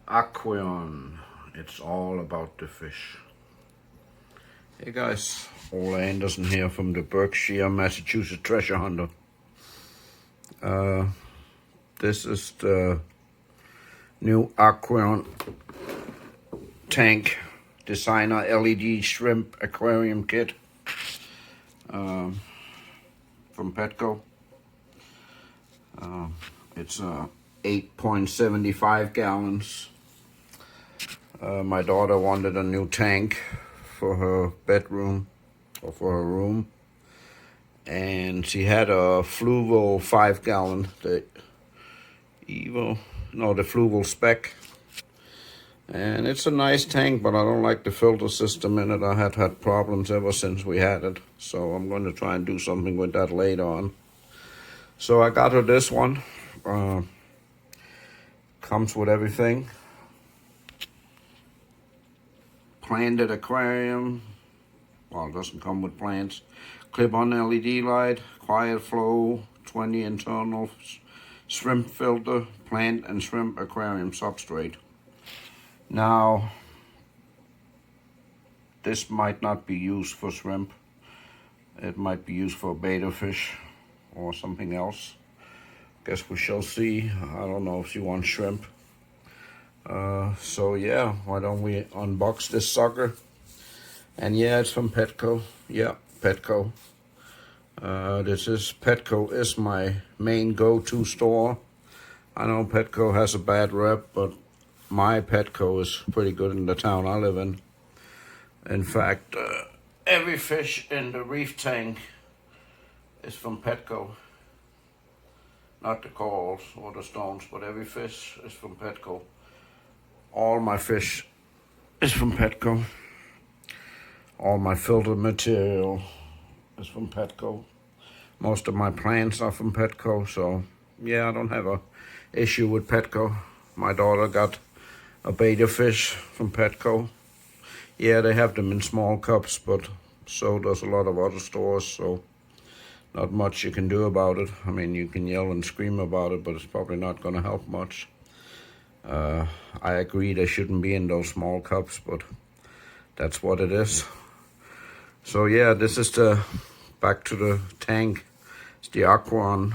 Aqueon. It's all about the fish. Hey guys, Ole Anderson here from the Berkshire, Massachusetts Treasure Hunter. This is the new Aqueon tank designer LED shrimp aquarium kit from Petco. It's 8.75 gallons. My daughter wanted a new tank for her bedroom or for her room, and she had a Fluval 5-gallon, the Fluval Spec, and it's a nice tank, but I don't like the filter system in it. I had problems ever since we had it, so I'm going to try and do something with that later on. So I got her this one. Comes with everything. Planted aquarium. Well, it doesn't come with plants. Clip-on LED light, quiet flow, 20 internal shrimp filter, plant and shrimp aquarium substrate. Now, this might not be used for shrimp. It might be used for betta fish or something else. Guess we shall see. I don't know if she wants shrimp. So yeah, why don't we unbox this sucker? And yeah, it's from Petco. Yeah, Petco. Petco is my main go-to store. I know Petco has a bad rep, but my Petco is pretty good in the town I live in. In fact, every fish in the reef tank is from Petco. Not the corals or the stones, but every fish is from Petco. All my fish is from Petco. All my filter material is from Petco. Most of my plants are from Petco, so yeah, I don't have a issue with Petco. My daughter got a betta fish from Petco. Yeah, they have them in small cups, but so does a lot of other stores, so not much you can do about it. I mean, you can yell and scream about it, but it's probably not going to help much. I agree they shouldn't be in those small cups, but that's what it is. So yeah, this is back to the tank. It's the Aqueon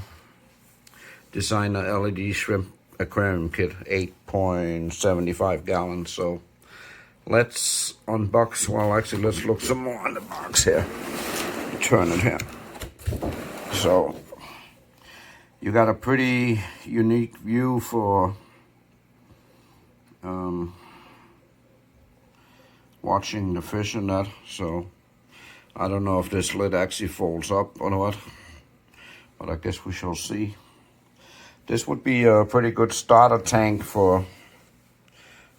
designer LED shrimp aquarium kit, 8.75 gallons. So let's unbox. Well, actually, let's look some more on the box here. Turn it here. So you got a pretty unique view for watching the fish and that. So I don't know if this lid actually folds up or what, but I guess we shall see. This would be a pretty good starter tank for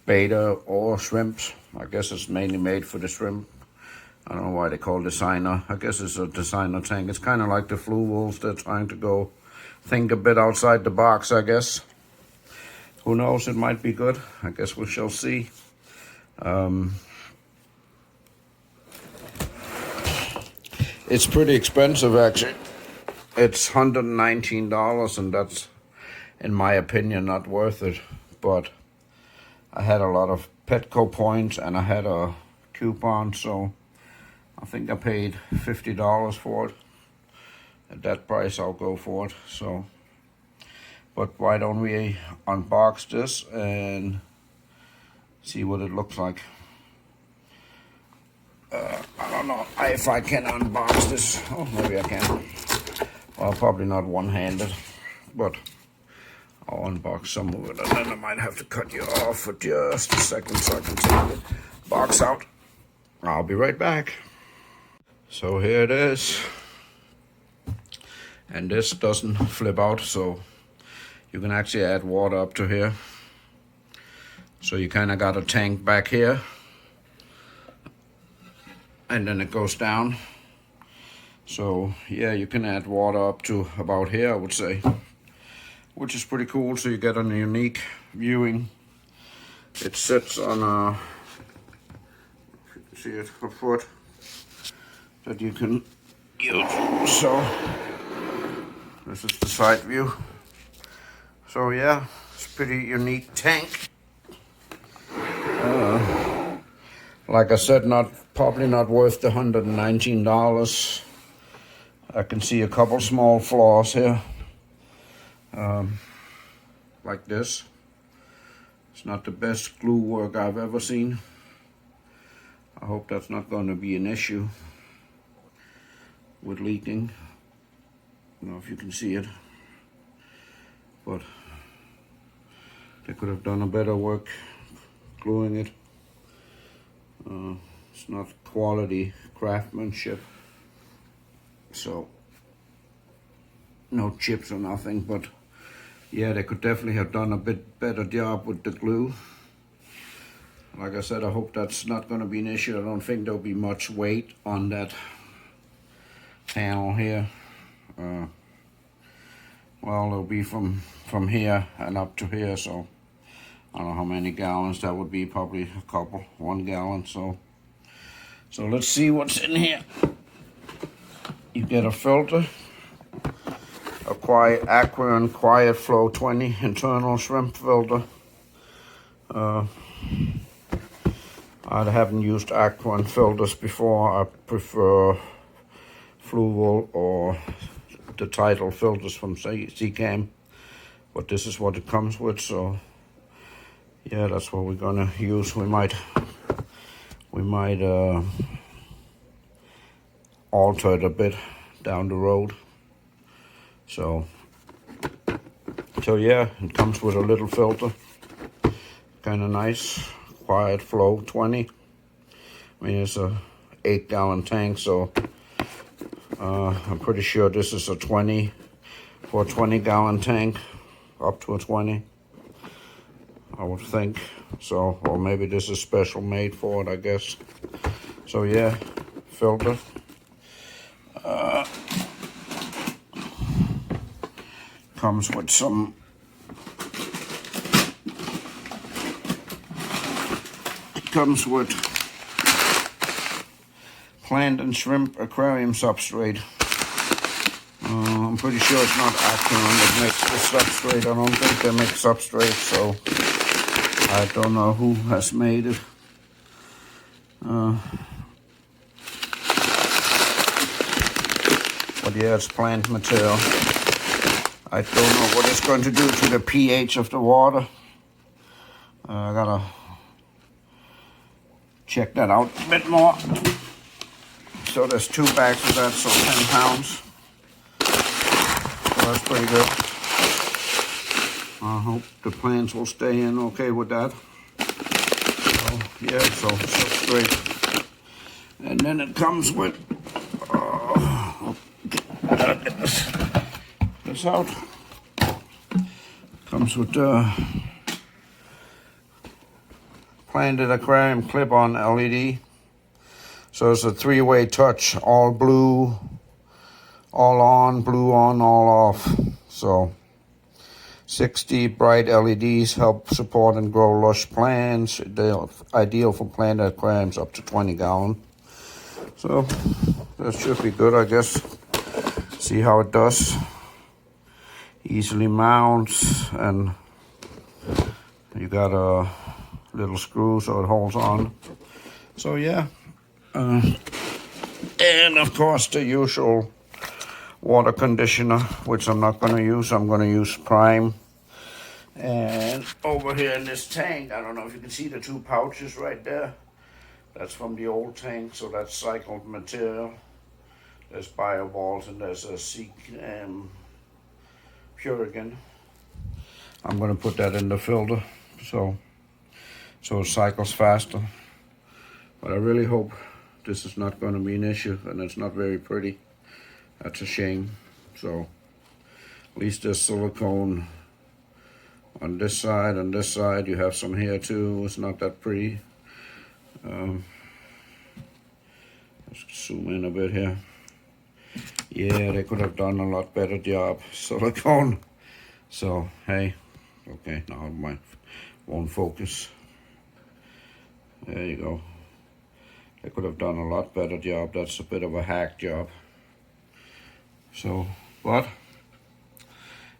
betta or shrimps. I guess it's mainly made for the shrimp. I don't know why they call it designer. I guess it's a designer tank. It's kind of like the Fluvals. They're trying to think a bit outside the box, I guess. Who knows? It might be good. I guess we shall see. It's pretty expensive, actually. It's $119, and that's, in my opinion, not worth it. But I had a lot of Petco points, and I had a coupon, so I think I paid $50 for it. At that price, I'll go for it. So, but why don't we unbox this and see what it looks like? I don't know if I can unbox this. Oh, maybe I can. Well, probably not one-handed, but I'll unbox some of it, and then I might have to cut you off for just a second so I can take the box out. I'll be right back. So here it is. And this doesn't flip out, so you can actually add water up to here. So you kind of got a tank back here, and then it goes down. So yeah, you can add water up to about here, I would say, which is pretty cool. So you get a unique viewing. It sits on a, see it, a foot that you can use. So this is the side view. So yeah, it's a pretty unique tank. Like I said, probably not worth the $119. I can see a couple small flaws here, like this. It's not the best glue work I've ever seen. I hope that's not going to be an issue with leaking. I don't know if you can see it, but they could have done a better work gluing it. It's not quality craftsmanship, so no chips or nothing, but yeah, they could definitely have done a bit better job with the glue. Like I said, I hope that's not going to be an issue. I don't think there'll be much weight on that panel here. Well, it'll be from here and up to here, so I don't know how many gallons that would be. Probably a couple, 1 gallon. So let's see what's in here. You get a filter, Aqueon Quiet Flow 20 internal shrimp filter. I haven't used Aqueon filters before. I prefer Fluval or the Tidal filters from Seacam, but this is what it comes with, so yeah, that's what we're gonna use. We might alter it a bit down the road. So yeah, it comes with a little filter, kind of nice. Quiet Flow 20. I mean, it's a 8-gallon tank, so I'm pretty sure this is a 20 for a 20-gallon tank, up to a 20, I would think. So, or maybe this is special made for it, I guess. So yeah, filter. Comes with some plant and shrimp aquarium substrate. I'm pretty sure it's not Aqueon that makes the substrate. I don't think they make substrate, so I don't know who has made it. But yeah, it's plant material. I don't know what it's going to do to the pH of the water. I gotta check that out a bit more. So there's 2 bags of that, so 10 pounds. So that's pretty good. I hope the plants will stay in okay with that. So yeah, so substrate. And then it comes with, get this out. Comes with planted aquarium clip-on LED. So it's a 3-way touch, all blue, all on, blue on, all off. So 60 bright LEDs help support and grow lush plants. They're ideal for planted aquariums up to 20 gallon. So that should be good, I guess. See how it does. Easily mounts, and you got a little screw so it holds on. So yeah. And of course the usual water conditioner, which I'm not going to use. I'm going to use Prime. And over here in this tank, I don't know if you can see the 2 pouches right there. That's from the old tank, so that's cycled material. There's bioballs and there's a Purigan. I'm going to put that in the filter so it cycles faster. But I really hope this is not going to be an issue, and it's not very pretty. That's a shame. So at least there's silicone on this side. On this side, you have some here too. It's not that pretty. Let's zoom in a bit here. Yeah, they could have done a lot better job. Silicone. So hey, okay, now my won't focus. There you go. They could have done a lot better job. That's a bit of a hack job. So, but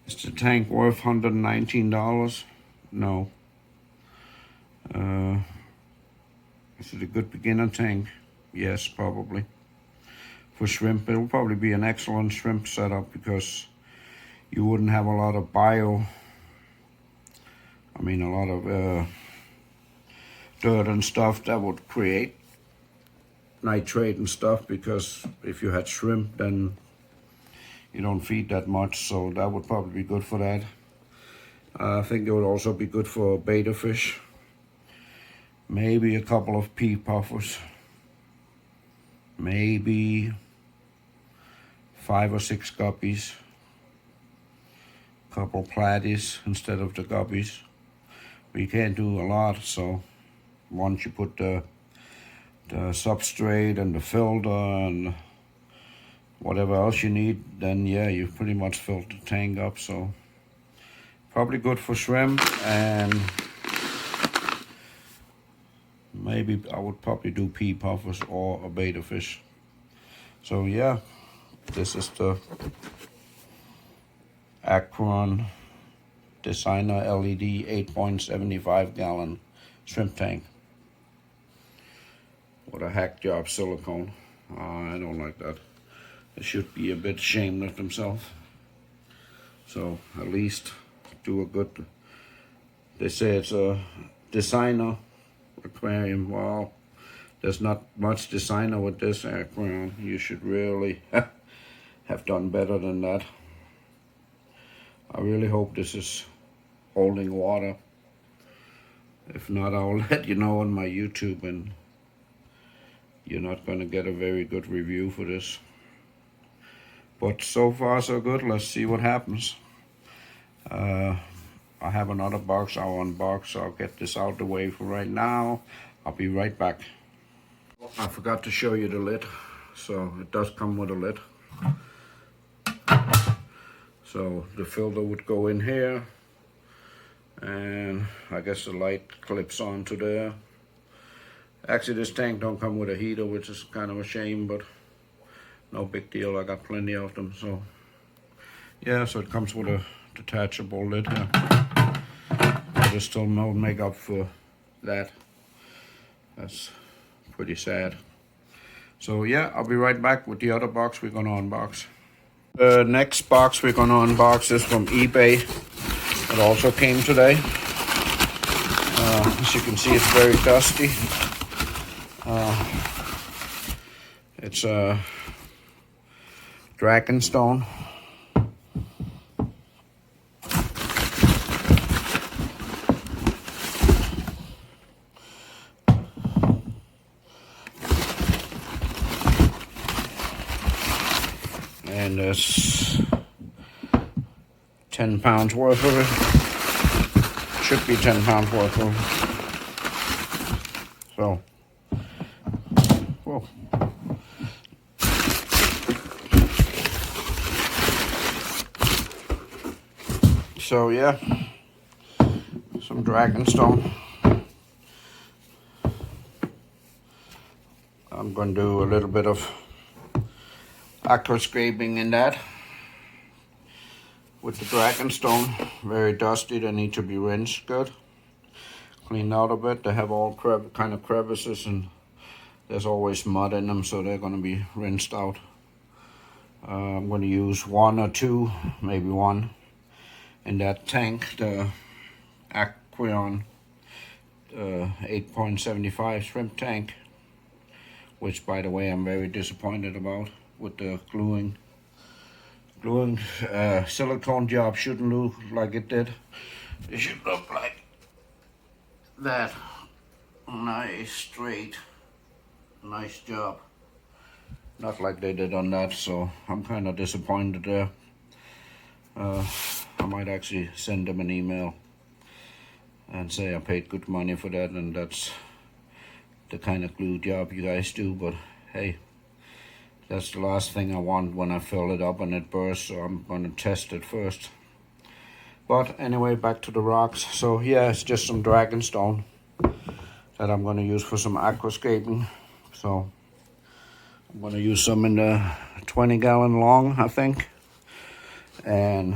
is the tank worth $119? No. I Is it a good beginner tank? Yes, probably. For shrimp, it'll probably be an excellent shrimp setup because you wouldn't have a lot of a lot of dirt and stuff that would create nitrate and stuff, because if you had shrimp, then you don't feed that much, so that would probably be good for that. I think it would also be good for betta fish. Maybe a couple of pea puffers. Maybe 5 or 6 guppies. Couple platies instead of the guppies. But you can't do a lot, so once you put the substrate and the filter and whatever else you need, then yeah, you've pretty much filled the tank up. So probably good for shrimp, and maybe I would probably do pea puffers or a betta fish. So yeah, this is the Aqueon Designer LED 8.75 gallon shrimp tank with a hack job silicone. I don't like that. They should be a bit ashamed of themselves. So at least do a good. They say it's a designer aquarium. Well, there's not much designer with this aquarium. You should really have done better than that. I really hope this is holding water. If not, I'll let you know on my YouTube, and you're not going to get a very good review for this. But so far so good. Let's see what happens. I have another box I'll unbox, so I'll get this out the way for right now. I'll be right back. I forgot to show you the lid. So it does come with a lid. So the filter would go in here, and I guess the light clips onto there. Actually, this tank don't come with a heater, which is kind of a shame, but no big deal. I got plenty of them. So yeah, so it comes with a detachable lid here. But there's still no makeup for that. That's pretty sad. So yeah, I'll be right back with the other box we're gonna unbox. The next box we're gonna unbox is from eBay. It also came today. As you can see, it's very dusty. It's a Dragonstone. And there's 10 pounds worth of it. Should be 10 pounds worth of it. So, whoa. So yeah, some Dragonstone. I'm going to do a little bit of aqua scraping in that with the Dragonstone. Very dusty. They need to be rinsed good, cleaned out a bit. They have all kind of crevices, and there's always mud in them, so they're going to be rinsed out. I'm going to use 1 or 2, maybe 1 in that tank, the Aqueon 8.75 shrimp tank, which by the way I'm very disappointed about. With the gluing silicone job shouldn't look like it did. It should look like that. Nice, straight, nice job. Not like they did on that, so I'm kind of disappointed there. I might actually send them an email and say I paid good money for that, and that's the kind of glue job you guys do, but hey, that's the last thing I want when I fill it up and it bursts, so I'm going to test it first. But anyway, back to the rocks. So yeah, it's just some Dragonstone that I'm going to use for some aquascaping. So I'm going to use some in the 20-gallon long, I think. And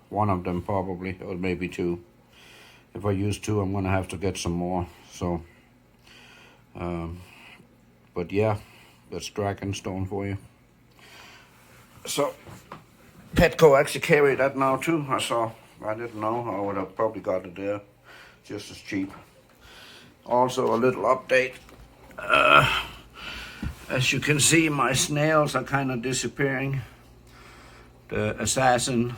one of them probably, or maybe 2. If I use 2, I'm going to have to get some more. So But yeah, that's Dragonstone for you. So Petco actually carry that now too. I didn't know. I would have probably got it there just as cheap. Also a little update. As you can see, my snails are kind of disappearing. The assassin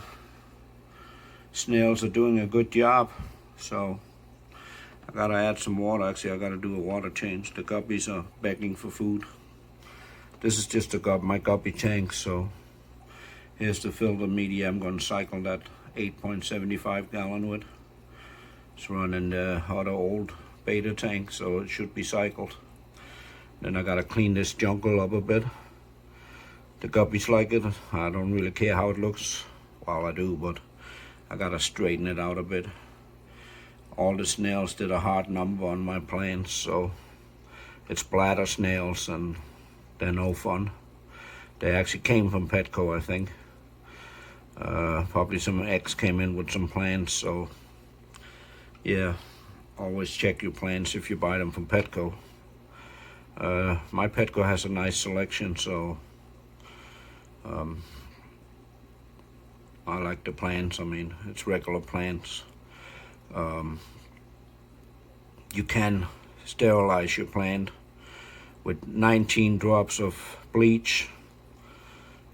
snails are doing a good job, so I gotta add some water. Actually, I gotta do a water change. The guppies are begging for food. This is just my guppy tank, so here's the filter media I'm gonna cycle that 8.75 gallon with. It's running the other old beta tank, so it should be cycled. Then I gotta clean this jungle up a bit. The guppies like it. I don't really care how it looks. Well, I do, but I gotta straighten it out a bit. All the snails did a hard number on my plants, so it's bladder snails and they're no fun. They actually came from Petco, I think. Probably some X came in with some plants, so yeah, always check your plants if you buy them from Petco. My Petco has a nice selection, so I like the plants. I mean, it's regular plants. You can sterilize your plant with 19 drops of bleach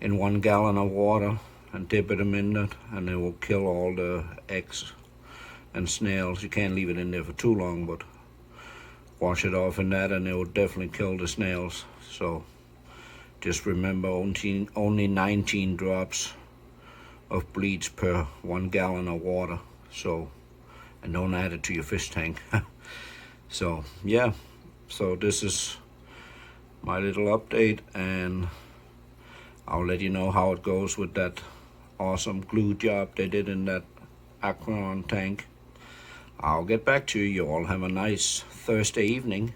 in 1 gallon of water and dip them in it, and it will kill all the eggs and snails. You can't leave it in there for too long, but wash it off in that and it will definitely kill the snails. So just remember, only 19 drops of bleach per 1 gallon of water. So, and don't add it to your fish tank. So yeah, so this is my little update, and I'll let you know how it goes with that awesome glue job they did in that Aqueon tank. I'll get back to you. You all have a nice Thursday evening.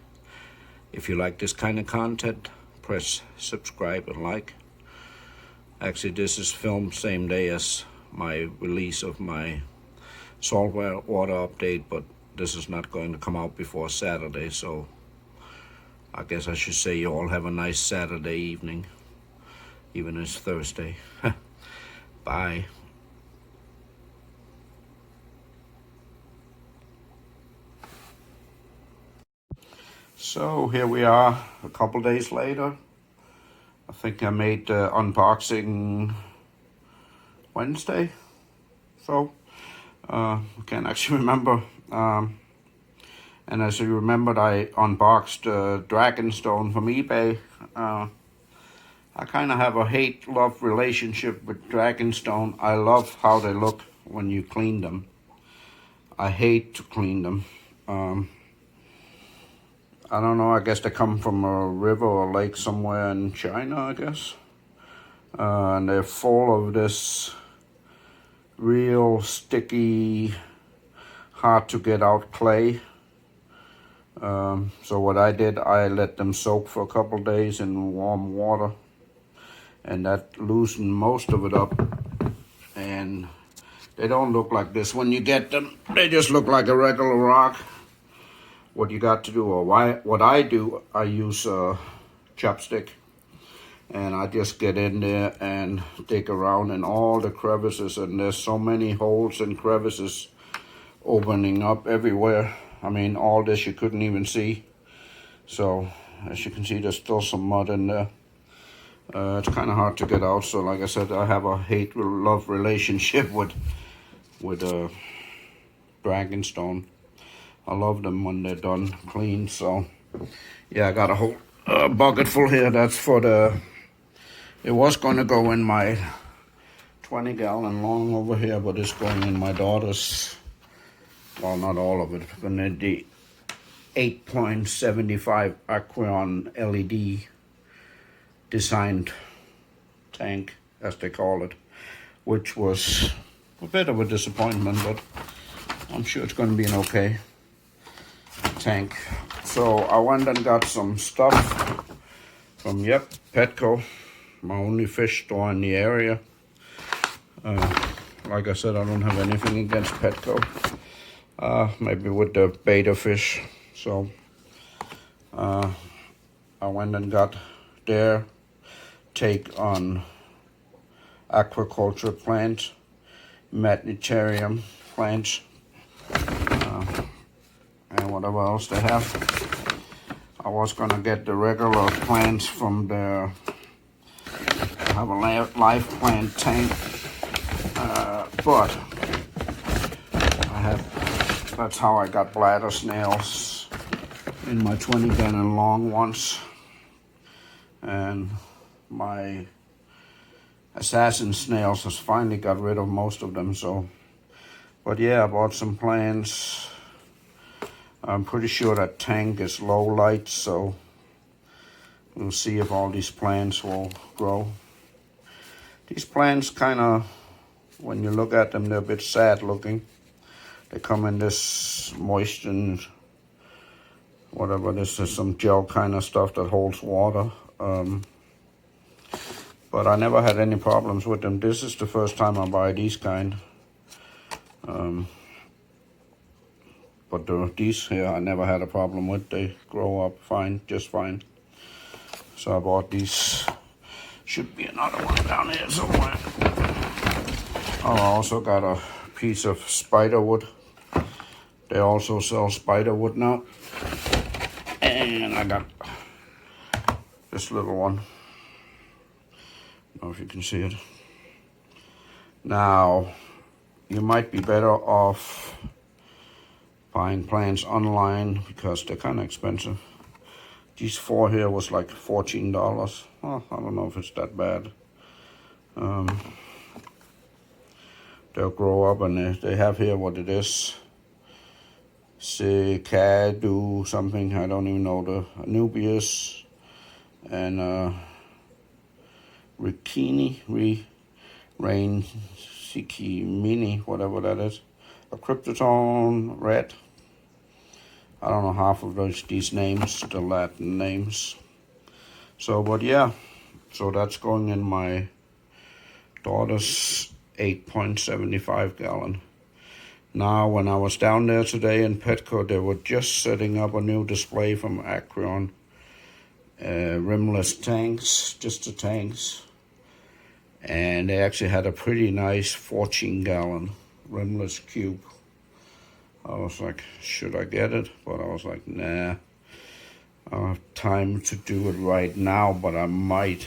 If you like this kind of content, press subscribe and like. Actually, this is filmed same day as my release of my saltwater update, but this is not going to come out before Saturday, so I guess I should say you all have a nice Saturday evening, even as Thursday. Bye. So here we are a couple days later. I think I made the unboxing Wednesday, so I can't actually remember. And as you remembered, I unboxed Dragonstone from eBay. I kind of have a hate-love relationship with Dragonstone. I love how they look when you clean them. I hate to clean them. I don't know, I guess they come from a river or lake somewhere in China, I guess. And they're full of this real sticky, hard to get out clay. So what I did, I let them soak for a couple days in warm water, and that loosened most of it up. And they don't look like this when you get them. They just look like a regular rock. What you got to do, or what I do, I use a chopstick, and I just get in there and dig around in all the crevices, and there's so many holes and crevices opening up everywhere. I mean, all this you couldn't even see. So as you can see, there's still some mud in there. It's kind of hard to get out. So like I said, I have a hate-love relationship with Dragonstone. I love them when they're done clean. So yeah, I got a whole bucket full here. That's for it was going to go in my 20 gallon long over here, but it's going in my daughter's, well, not all of it, but the 8.75 Aqueon LED designed tank, as they call it, which was a bit of a disappointment, but I'm sure it's going to be an okay tank. So I went and got some stuff from, Petco, my only fish store in the area. Like I said, I don't have anything against Petco. Maybe with the beta fish. So I went and got their take on aquaculture plants, Aquarium plants, and whatever else they have. I was gonna get the regular plants from their, I have a live plant tank, but that's how I got bladder snails in my 20-gallon long ones, and my assassin snails has finally got rid of most of them. So, but yeah, I bought some plants. I'm pretty sure that tank is low light, so we'll see if all these plants will grow. These plants kind of, when you look at them, they're a bit sad looking. They come in this moisture, whatever this is, some gel kind of stuff that holds water. But I never had any problems with them. This is the first time I buy these kind. But these here I never had a problem with. They grow up fine, just fine. So I bought these. Should be another one down here somewhere. Oh, I also got a piece of spider wood. They also sell spider wood now. And I got this little one. I don't know if you can see it. Now, you might be better off buying plants online because they're kind of expensive. These 4 here was like $14. Well, I don't know if it's that bad. They'll grow up, and they have here what it is. Cicadu something, I don't even know, the Anubius and Rain Siki Mini, whatever that is. A Cryptotone Red. I don't know half of these names, the Latin names. So, but yeah, so that's going in my daughter's 8.75 gallon. Now, when I was down there today in Petco, they were just setting up a new display from Aqueon. Rimless tanks, just the tanks. And they actually had a pretty nice 14-gallon rimless cube. I was like, should I get it? But I was like, nah. I don't have time to do it right now, but I might.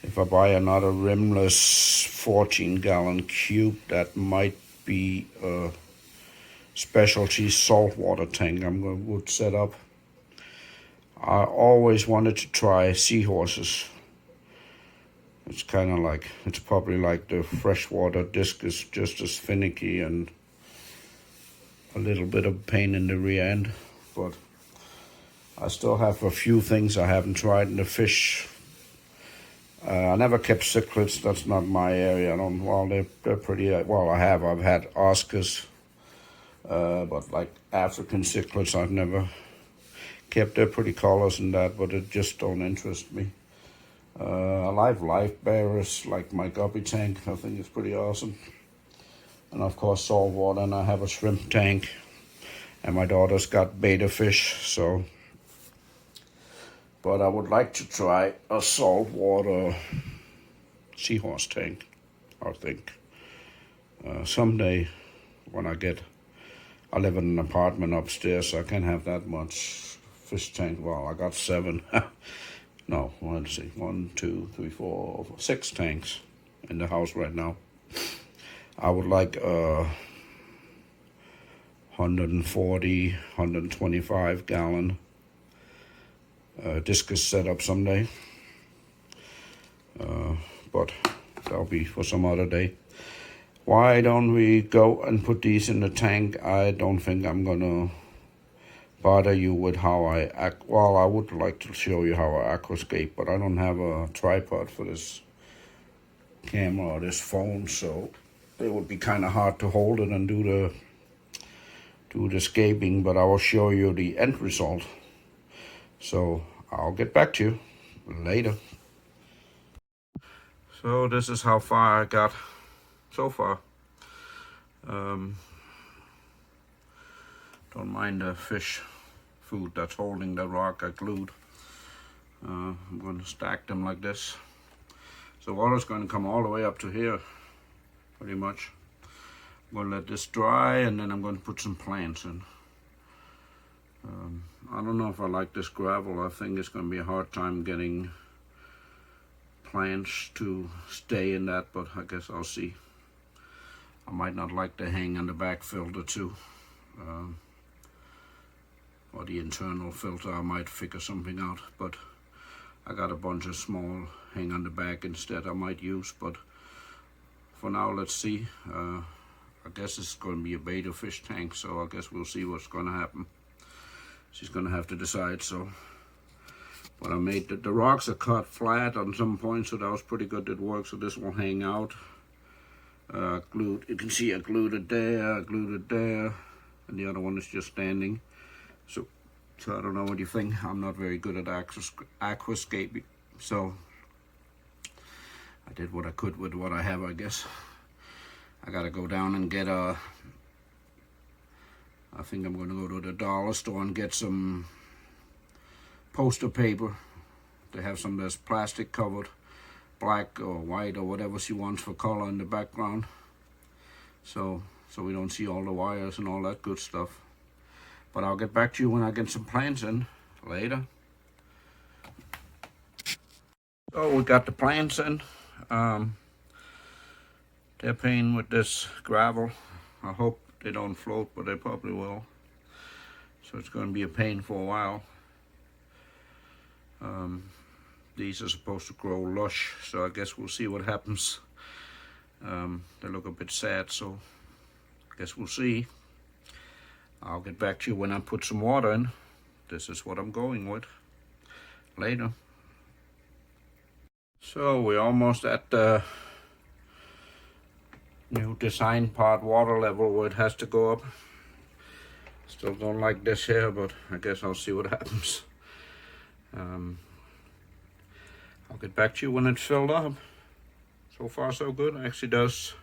If I buy another rimless 14-gallon cube, that might be a specialty saltwater tank I'm going to set up. I always wanted to try seahorses. It's kind of like, it's probably like the freshwater discus, just as finicky and a little bit of pain in the rear end. But I still have a few things I haven't tried in the fish. I never kept cichlids. That's not my area. I don't. Well, they're pretty. Well, I've had Oscars, but like African cichlids, I've never kept. They're pretty colors and that, but it just don't interest me. I like life bearers, like my guppy tank. I think it's pretty awesome. And of course, saltwater. And I have a shrimp tank, and my daughter's got betta fish. So. But I would like to try a saltwater seahorse tank, I think. Someday when I live in an apartment upstairs, so I can't have that much fish tank. Well, I got 7. No, let's see, 1, 2, 3, 4, 6 tanks in the house right now. I would like 140, 125 gallon discus setup someday, but that'll be for some other day. Why don't we go and put these in the tank? I don't think I'm gonna bother you with how I act. Well, I would like to show you how I aquascape, but I don't have a tripod for this camera or this phone, so it would be kind of hard to hold it and do the scaping, but I will show you the end result. So I'll get back to you later. So this is how far I got so far. Don't mind the fish food that's holding the rock are glued. I'm going to stack them like this. So water's going to come all the way up to here, pretty much. I'm going to let this dry, and then I'm going to put some plants in. I don't know if I like this gravel. I think it's going to be a hard time getting plants to stay in that, but I guess I'll see. I might not like the hang on the back filter too, or the internal filter. I might figure something out, but I got a bunch of small hang on the back instead I might use, but for now let's see. I guess it's going to be a betta fish tank, so I guess we'll see what's going to happen. She's going to have to decide. So, but I made the rocks are cut flat on some points, so that was pretty good. It worked. So this will hang out. Glued. You can see I glued it there, and the other one is just standing. So I don't know what you think. I'm not very good at aquascaping, so I did what I could with what I have, I guess. I gotta go down and get I think I'm gonna go to the dollar store and get some poster paper. They have some that's plastic covered, black or white or whatever she wants for color in the background. So we don't see all the wires and all that good stuff. But I'll get back to you when I get some plants in later. So we got the plants in. They're playing with this gravel. I hope they don't float, but they probably will. So it's going to be a pain for a while. These are supposed to grow lush, so I guess we'll see what happens. They look a bit sad, so I guess we'll see. I'll get back to you when I put some water in. This is what I'm going with later. So we're almost at the new design part water level where it has to go up. Still don't like this here, but I guess I'll see what happens. I'll get back to you when it's filled up. So far so good. Actually those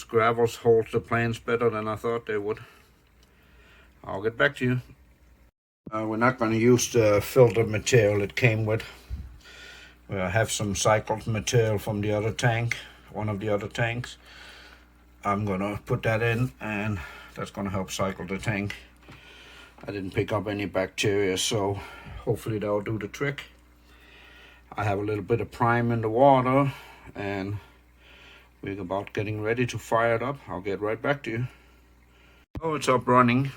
gravels hold the plants better than I thought they would. I'll get back to you. We're not going to use the filter material it came with. We'll have some cycled material from the other tank, one of the other tanks. I'm going to put that in, and that's going to help cycle the tank. I didn't pick up any bacteria, so hopefully that'll do the trick. I have a little bit of prime in the water, and we're about getting ready to fire it up. I'll get right back to you. Oh, it's up running.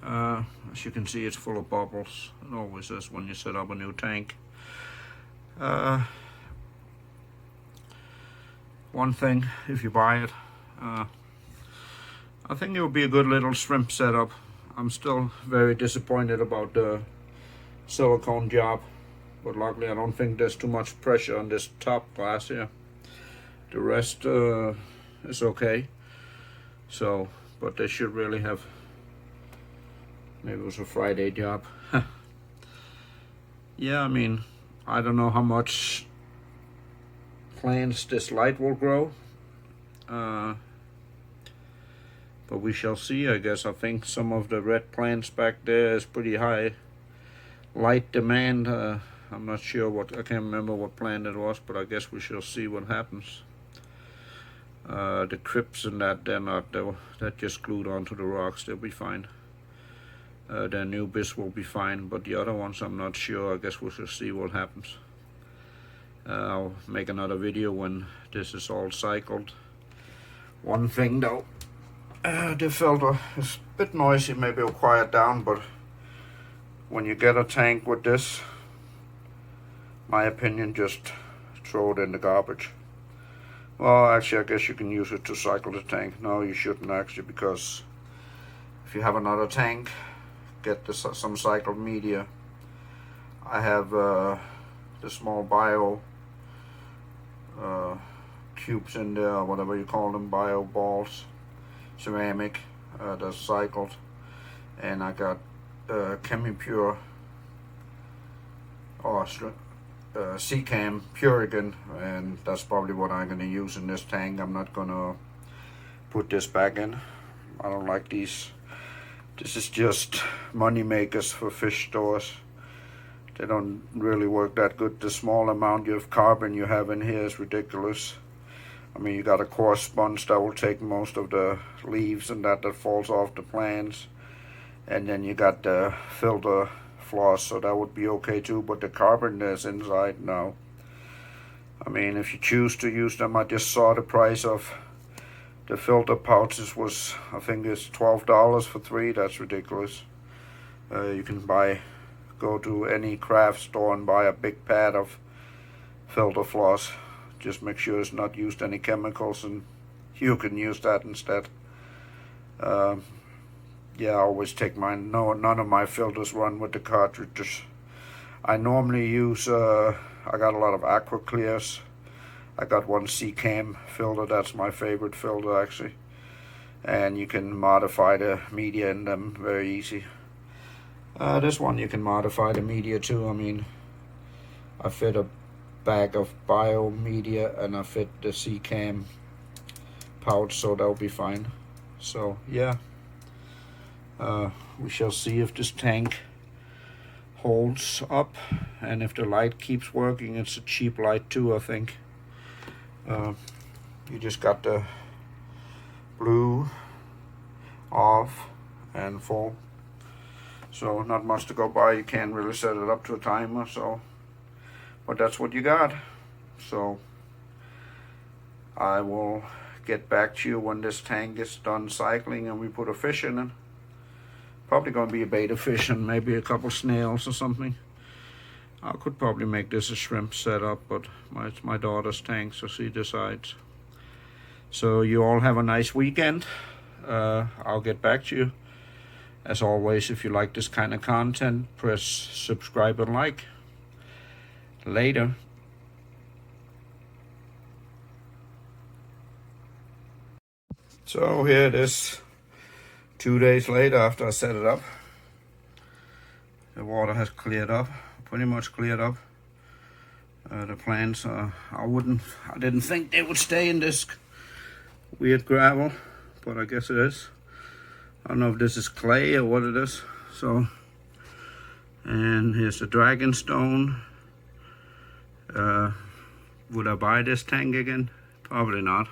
As you can see, it's full of bubbles. It always is when you set up a new tank. One thing, if you buy it, I think it would be a good little shrimp setup. I'm still very disappointed about the silicone job, but luckily I don't think there's too much pressure on this top glass here. The rest is okay. So, but they should really have. Maybe it was a Friday job. Yeah, I mean, I don't know how much plants this light will grow. But we shall see, I guess. I think some of the red plants back there is pretty high light demand. I'm not sure what, I can't remember what plant it was, but I guess we shall see what happens. The crypts and that, they're just glued onto the rocks. They'll be fine. The newbies will be fine, but the other ones I'm not sure. I guess we shall see what happens. I'll make another video when this is all cycled. One thing though, the filter is a bit noisy. Maybe it'll quiet down, but when you get a tank with this, my opinion, just throw it in the garbage. Well, actually, I guess you can use it to cycle the tank. No, you shouldn't actually, because if you have another tank, get some cycled media. I have the small bio cubes in there, whatever you call them, bio balls, ceramic, that's cycled, and I got ChemiPure or Seacam Purigan, and that's probably what I'm going to use in this tank. I'm not going to put this back in. I don't like these. This is just money makers for fish stores. They don't really work that good. The small amount of carbon you have in here is ridiculous. I mean, you got a coarse sponge that will take most of the leaves and that falls off the plants. And then you got the filter floss, so that would be okay too. But the carbon that's inside, no. I mean, if you choose to use them, I just saw the price of the filter pouches was, I think it's $12 for 3. That's ridiculous. You can go to any craft store and buy a big pad of filter floss. Just make sure it's not used any chemicals, and you can use that instead. Yeah, I always take mine. No, none of my filters run with the cartridges. I normally use, I got a lot of aqua clears. I got one CCAM filter, that's my favorite filter actually. And you can modify the media in them very easy. This one you can modify the media too. I mean, I fit a bag of bio media and I fit the CCAM pouch, so that'll be fine. So yeah, we shall see if this tank holds up and if the light keeps working. It's a cheap light too, I think. You just got the blue off and full, so not much to go by. You can't really set it up to a timer, so but that's what you got. So I will get back to you when this tank is done cycling and we put a fish in it. Probably gonna be a betta fish and maybe a couple snails or something. I could probably make this a shrimp setup, but it's my daughter's tank, so she decides. So you all have a nice weekend. I'll get back to you. As always, if you like this kind of content, press subscribe and like. Later. So here it is, 2 days later after I set it up. The water has cleared up, pretty much cleared up. The plants, I didn't think they would stay in this weird gravel, but I guess it is. I don't know if this is clay or what it is. So, and here's the Dragonstone. Would I buy this tank again? Probably not.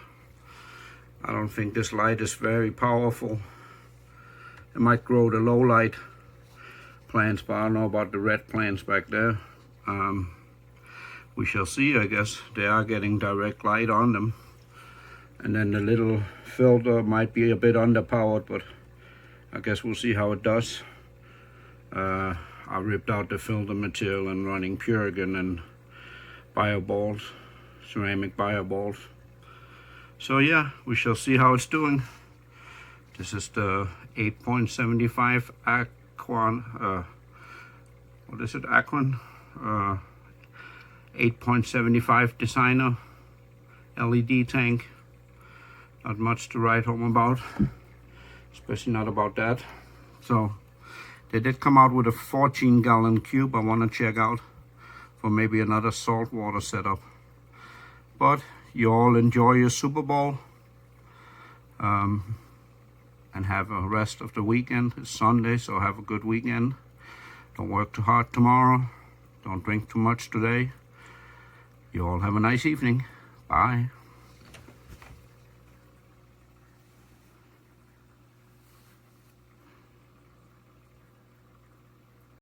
I don't think this light is very powerful. It might grow the low light plants, but I don't know about the red plants back there. We shall see, I guess. They are getting direct light on them. And then the little filter might be a bit underpowered, but I guess we'll see how it does. I ripped out the filter material and running Purigan and bio balls, ceramic bio balls. So yeah, we shall see how it's doing. This is the 8.75 Aqueon, what is it, Aqueon? 8.75 designer LED tank. Not much to write home about, especially not about that. So they did come out with a 14-gallon cube I want to check out for maybe another saltwater setup. But you all enjoy your Super Bowl and have a rest of the weekend. It's Sunday, so have a good weekend. Don't work too hard tomorrow. Don't drink too much today. You all have a nice evening. Bye.